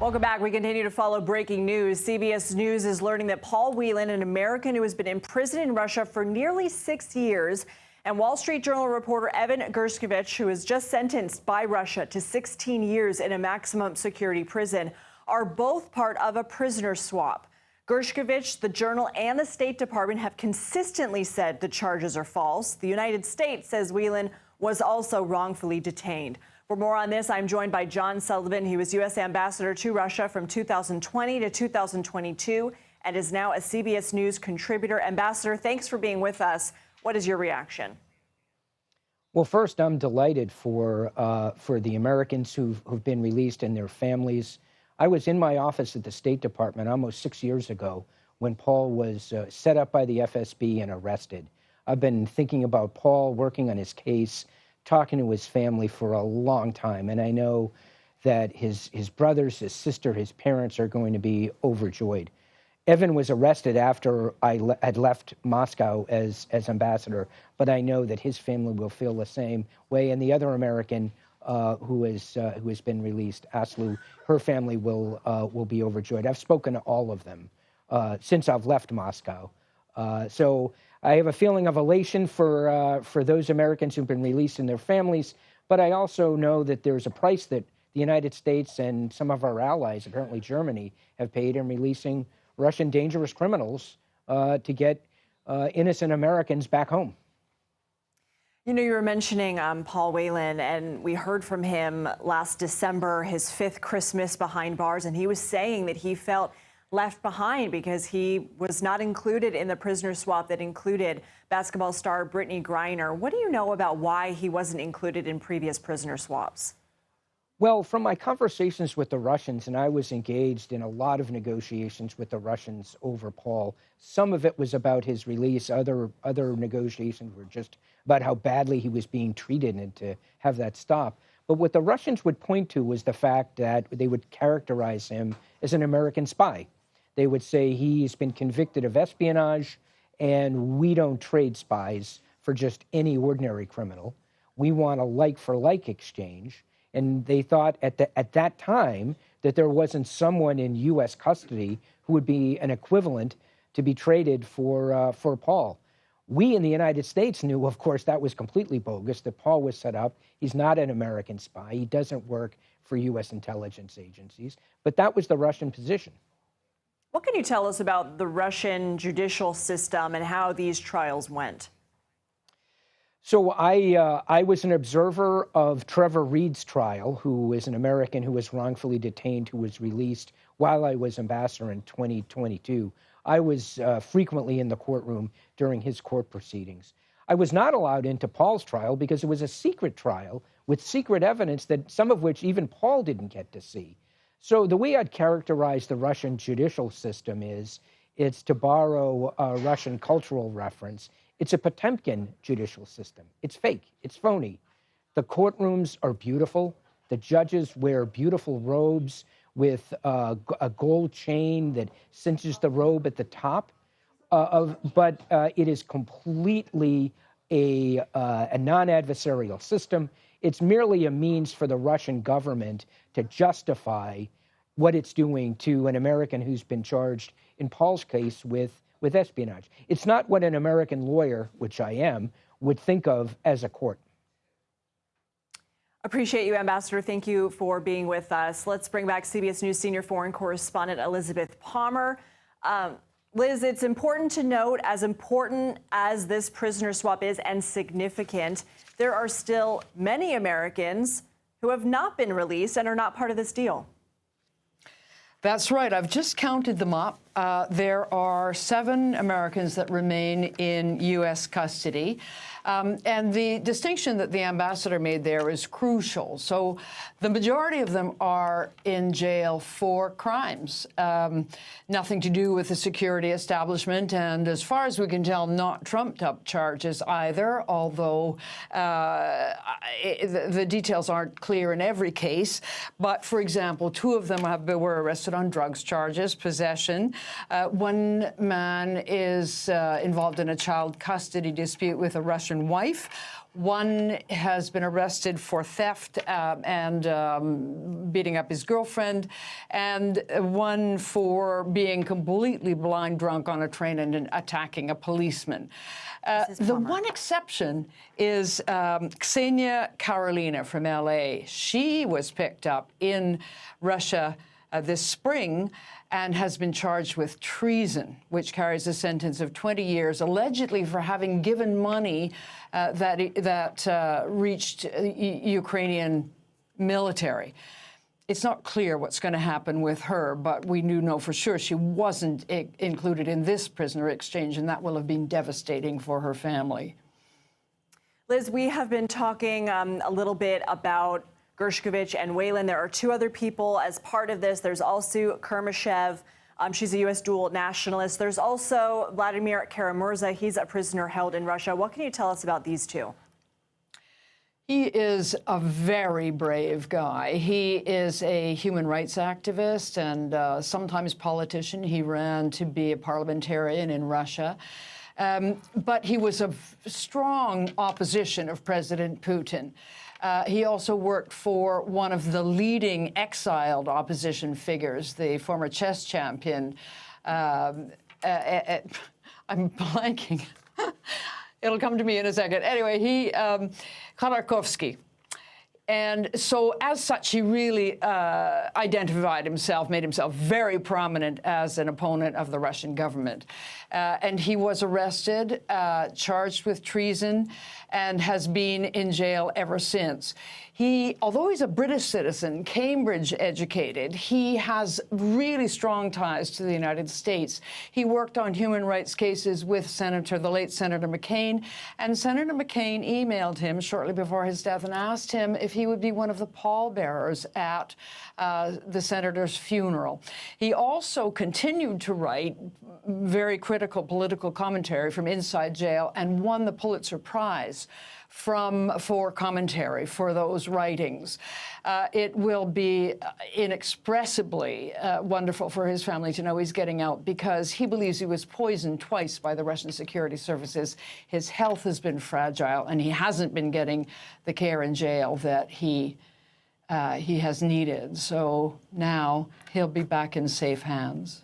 Welcome back. We continue to follow breaking news. CBS News is learning that Paul Whelan, an American who has been imprisoned in Russia for nearly 6 years, and Wall Street Journal reporter Evan Gershkovich, who was just sentenced by Russia to 16 years in a maximum security prison, are both part of a prisoner swap. Gershkovich, the Journal, and the State Department have consistently said the charges are false. The United States says Whelan was also wrongfully detained. For more on this, I'm joined by John Sullivan. He was U.S. ambassador to Russia from 2020 to 2022 and is now a CBS News contributor. Ambassador, thanks for being with us. What is your reaction? Well, first, I'm delighted for the Americans who've been released and their families. I was in my office at the State Department almost 6 years ago when Paul was set up by the FSB and arrested. I've been thinking about Paul, working on his case, talking to his family for a long time, and I know that his brothers, his sister, his parents are going to be overjoyed. Evan was arrested after I had left Moscow as ambassador, but I know that his family will feel the same way, and the other American who has been released, Aslu, her family will be overjoyed. I've spoken to all of them since I've left Moscow, so I have a feeling of elation for those Americans who've been released and their families, but I also know that there's a price that the United States and some of our allies, apparently Germany, have paid in releasing Russian dangerous criminals to get innocent Americans back home. You know, you were mentioning Paul Whelan, and we heard from him last December, his 5th Christmas behind bars, and he was saying that he felt left behind because he was not included in the prisoner swap that included basketball star Brittany Griner. What do you know about why he wasn't included in previous prisoner swaps? Well, from my conversations with the Russians, and I was engaged in a lot of negotiations with the Russians over Paul, some of it was about his release. Other negotiations were just about how badly he was being treated and to have that stop. But what the Russians would point to was the fact that they would characterize him as an American spy. They would say he's been convicted of espionage, and we don't trade spies for just any ordinary criminal. We want a like-for-like exchange. And they thought at that time that there wasn't someone in U.S. custody who would be an equivalent to be traded for Paul. We in the United States knew, of course, that was completely bogus, that Paul was set up. He's not an American spy. He doesn't work for U.S. intelligence agencies. But that was the Russian position. What can you tell us about the Russian judicial system and how these trials went? So I was an observer of Trevor Reed's trial, who is an American who was wrongfully detained, who was released while I was ambassador in 2022. I was frequently in the courtroom during his court proceedings. I was not allowed into Paul's trial because it was a secret trial with secret evidence that some of which even Paul didn't get to see. So the way I'd characterize the Russian judicial system is, it's to borrow a Russian cultural reference, it's a Potemkin judicial system. It's fake. It's phony. The courtrooms are beautiful. The judges wear beautiful robes with a gold chain that cinches the robe at the top. But it is completely a non-adversarial system. It's merely a means for the Russian government to justify what it's doing to an American who's been charged, in Paul's case, with espionage. It's not what an American lawyer, which I am, would think of as a court. Appreciate you, Ambassador. Thank you for being with us. Let's bring back CBS News senior foreign correspondent Elizabeth Palmer. Liz, it's important to note, as important as this prisoner swap is and significant, there are still many Americans who have not been released and are not part of this deal. That's right. I've just counted them up. There are 7 Americans that remain in U.S. custody. And the distinction that the ambassador made there is crucial. So the majority of them are in jail for crimes, nothing to do with the security establishment, and as far as we can tell, not trumped-up charges either, although the details aren't clear in every case. But, for example, 2 of them were arrested on drugs charges, possession. One man is involved in a child custody dispute with a Russian wife. One has been arrested for theft and beating up his girlfriend, and one for being completely blind drunk on a train and attacking a policeman. The one exception is Ksenia Karolina from LA. She was picked up in Russia this spring and has been charged with treason, which carries a sentence of 20 years, allegedly for having given money that reached Ukrainian military. It's not clear what's going to happen with her, but we do know for sure she wasn't included in this prisoner exchange, and that will have been devastating for her family. Liz, we have been talking a little bit about Gershkovich and Whelan. There are two other people as part of this. There's also Kurmashev. She's a U.S. dual nationalist. There's also Vladimir Kara-Murza. He's a prisoner held in Russia. What can you tell us about these two? He is a very brave guy. He is a human rights activist and sometimes politician. He ran to be a parliamentarian in Russia. But he was a strong opposition of President Putin. He also worked for one of the leading exiled opposition figures, the former chess champion. I'm blanking. It'll come to me in a second. Anyway, Khodorkovsky. And so, as such, he really identified himself, made himself very prominent as an opponent of the Russian government. And he was arrested, charged with treason, and has been in jail ever since. Although he's a British citizen, Cambridge educated, he has really strong ties to the United States. He worked on human rights cases with the late Senator McCain, and Senator McCain emailed him shortly before his death and asked him if he would be one of the pallbearers at the senator's funeral. He also continued to write very critical political commentary from inside jail and won the Pulitzer Prize for commentary for those writings. It will be inexpressibly wonderful for his family to know he's getting out, because he believes he was poisoned twice by the Russian security services. His health has been fragile, and he hasn't been getting the care in jail that he has needed. So now he'll be back in safe hands.